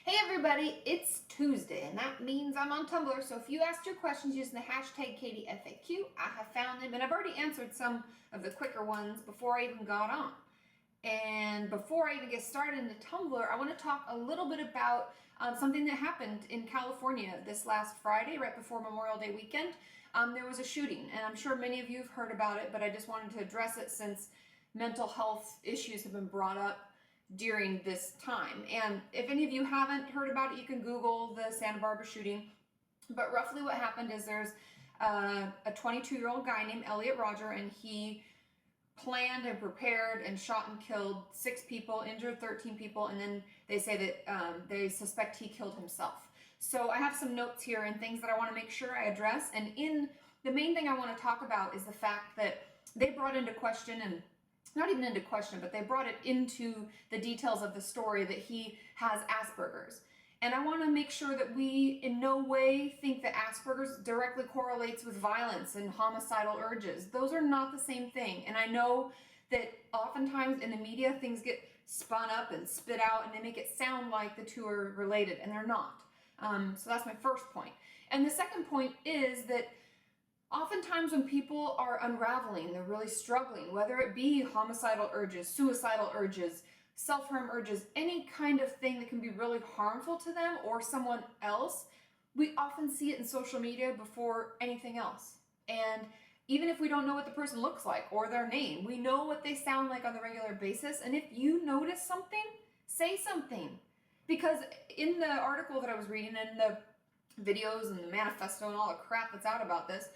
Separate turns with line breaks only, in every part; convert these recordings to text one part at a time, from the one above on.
Hey everybody, it's Tuesday, and that means I'm on Tumblr, so if you asked your questions using the hashtag KatieFAQ, I have found them, and I've already answered some of the quicker ones before I even got on. And before I even get started into Tumblr, I want to talk a little bit about something that happened in California this last Friday, right before Memorial Day weekend. There was a shooting, and I'm sure many of you have heard about it, but I just wanted to address it since mental health issues have been brought up during this time. And if any of you haven't heard about it, you can Google the Santa Barbara shooting. But roughly what happened is there's a 22-year-old guy named Elliot Rodger, and he planned and prepared and shot and killed 6 people, injured 13 people, and then they say that they suspect he killed himself. So I have some notes here and things that I want to make sure I address. And in the main thing I want to talk about is the fact that they brought into question, and not even into question, but they brought it into the details of the story that he has Asperger's. And I want to make sure that we in no way think that Asperger's directly correlates with violence and homicidal urges. Those are not the same thing. And I know that oftentimes in the media things get spun up and spit out and they make it sound like the two are related, and they're not. So that's my first point. And the second point is that oftentimes when people are unraveling, they're really struggling, whether it be homicidal urges, suicidal urges, self-harm urges, any kind of thing that can be really harmful to them or someone else, we often see it in social media before anything else. And even if we don't know what the person looks like or their name, we know what they sound like on a regular basis. And if you notice something, say something. Because in the article that I was reading and the videos and the manifesto and all the crap that's out about this,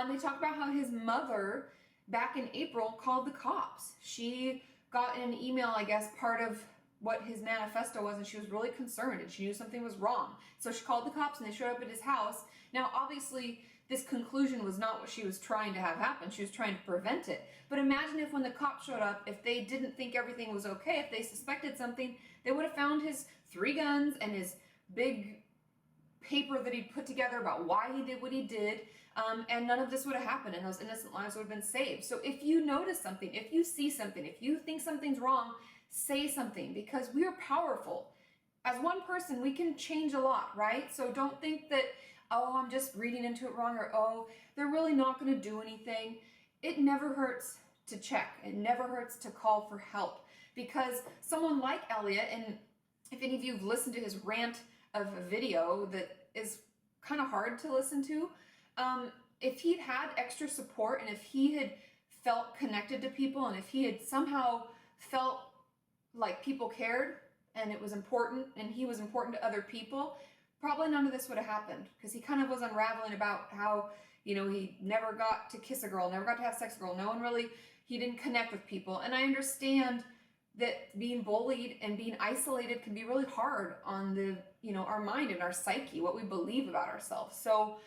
they talk about how his mother, back in April, called the cops. She got in an email, I guess, part of what his manifesto was, and she was really concerned, and she knew something was wrong. So she called the cops, and they showed up at his house. Now, obviously, this conclusion was not what she was trying to have happen. She was trying to prevent it. But imagine if when the cops showed up, if they didn't think everything was okay, if they suspected something, they would have found his 3 guns and his big paper that he'd put together about why he did what he did, and none of this would have happened, and those innocent lives would have been saved. So if you notice something, if you see something, if you think something's wrong, say something, because we are powerful. As one person, we can change a lot, right? So don't think that, oh, I'm just reading into it wrong, or oh, they're really not going to do anything. It never hurts to check. It never hurts to call for help, because someone like Elliot, and if any of you have listened to his rant of a video that is kind of hard to listen to, if he'd had extra support and if he had felt connected to people and if he had somehow felt like people cared and it was important and he was important to other people, probably none of this would have happened, because he kind of was unraveling about how, you know, he never got to kiss a girl, never got to have sex with a girl, no one really, he didn't connect with people. And I understand that being bullied and being isolated can be really hard on the, you know, our mind and our psyche, what we believe about ourselves. So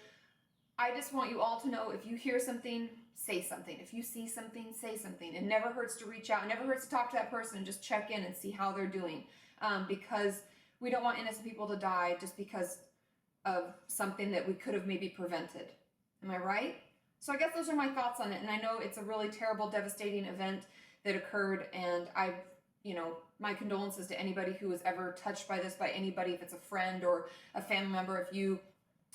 I just want you all to know, if you hear something, say something. If you see something, say something. It never hurts to reach out. It never hurts to talk to that person and just check in and see how they're doing, because we don't want innocent people to die just because of something that we could have maybe prevented. Am I right? So I guess those are my thoughts on it. And I know it's a really terrible, devastating event that occurred, and my condolences to anybody who was ever touched by this, by anybody, if it's a friend or a family member. If you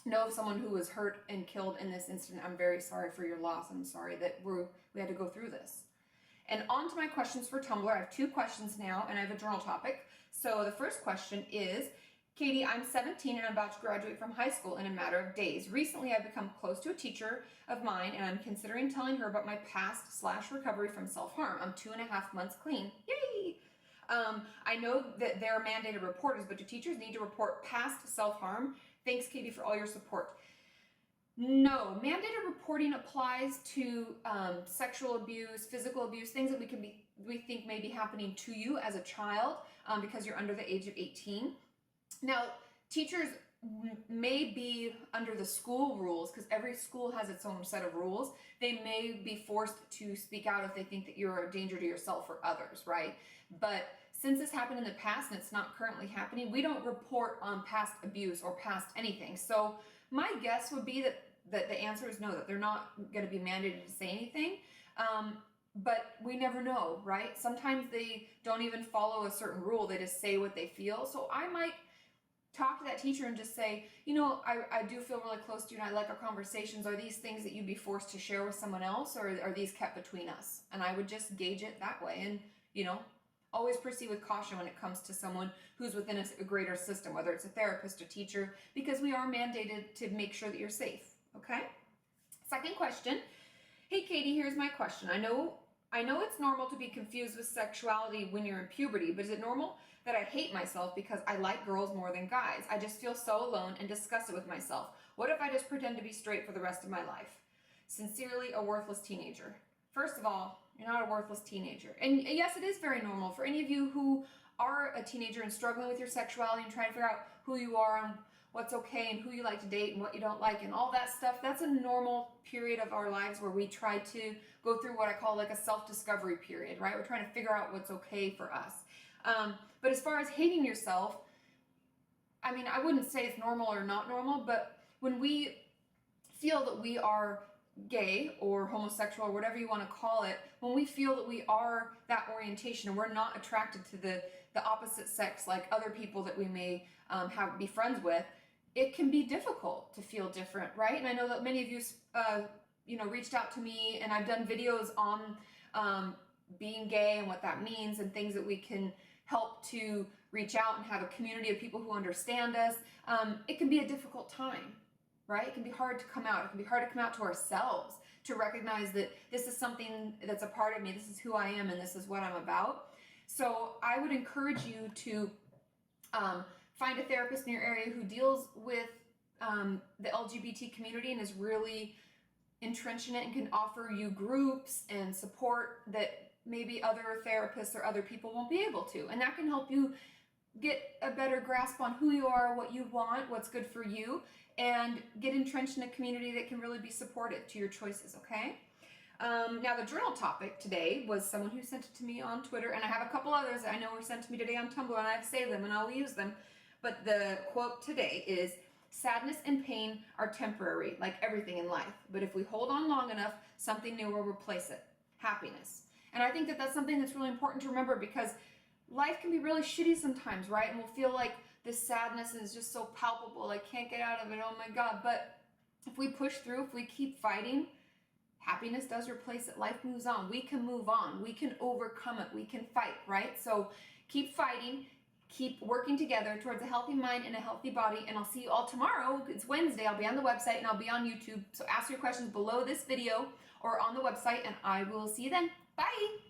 know of someone who was hurt and killed in this incident, I'm very sorry for your loss. I'm sorry that we had to go through this. And on to my questions for Tumblr. I have 2 questions now, and I have a journal topic. So the first question is, Katie, I'm 17 and I'm about to graduate from high school in a matter of days. Recently, I've become close to a teacher of mine, and I'm considering telling her about my past/recovery from self-harm. I'm 2.5 months clean. Yay! I know that they're mandated reporters, but do teachers need to report past self-harm? Thanks, Katie, for all your support. No, mandated reporting applies to sexual abuse, physical abuse, things that we think may be happening to you as a child, because you're under the age of 18. Now, teachers may be under the school rules, because every school has its own set of rules. They may be forced to speak out if they think that you're a danger to yourself or others, right? But since this happened in the past and it's not currently happening, we don't report on past abuse or past anything. So my guess would be that the answer is no, that they're not going to be mandated to say anything. But we never know, right? Sometimes they don't even follow a certain rule. They just say what they feel. So I might talk to that teacher and just say, you know, I do feel really close to you and I like our conversations. Are these things that you'd be forced to share with someone else, or are these kept between us? And I would just gauge it that way. And, you know, always proceed with caution when it comes to someone who's within a greater system, whether it's a therapist or teacher, because we are mandated to make sure that you're safe, okay? Second question. Hey, Katie, here's my question. I know it's normal to be confused with sexuality when you're in puberty, but is it normal that I hate myself because I like girls more than guys? I just feel so alone and disgusted with myself. What if I just pretend to be straight for the rest of my life? Sincerely, a worthless teenager. First of all, you're not a worthless teenager. And yes, it is very normal for any of you who are a teenager and struggling with your sexuality and trying to figure out who you are and what's okay and who you like to date and what you don't like and all that stuff. That's a normal period of our lives where we try to go through what I call like a self-discovery period, right? We're trying to figure out what's okay for us. But as far as hating yourself, I mean, I wouldn't say it's normal or not normal, but when we feel that we are gay or homosexual or whatever you want to call it, when we feel that we are that orientation and we're not attracted to the opposite sex like other people that we may be friends with, it can be difficult to feel different, right? And I know that many of you reached out to me, and I've done videos on being gay and what that means and things that we can help to reach out and have a community of people who understand us. It can be a difficult time, right? It can be hard to come out. It can be hard to come out to ourselves, to recognize that this is something that's a part of me, this is who I am, and this is what I'm about. So I would encourage you to find a therapist in your area who deals with the LGBT community and is really entrenched in it and can offer you groups and support that maybe other therapists or other people won't be able to. And that can help you get a better grasp on who you are, what you want, what's good for you, and get entrenched in a community that can really be supportive to your choices, okay? Now, the journal topic today was someone who sent it to me on Twitter, and I have a couple others that I know were sent to me today on Tumblr, and I've saved them, and I'll use them. But the quote today is, sadness and pain are temporary, like everything in life. But if we hold on long enough, something new will replace it. Happiness. And I think that that's something that's really important to remember, because life can be really shitty sometimes, right? And we'll feel like this sadness is just so palpable, I can't get out of it, oh my God. But if we push through, if we keep fighting, happiness does replace it. Life moves on. We can move on. We can overcome it. We can fight, right? So keep fighting. Keep working together towards a healthy mind and a healthy body. And I'll see you all tomorrow. It's Wednesday. I'll be on the website and I'll be on YouTube. So ask your questions below this video or on the website, and I will see you then. Bye.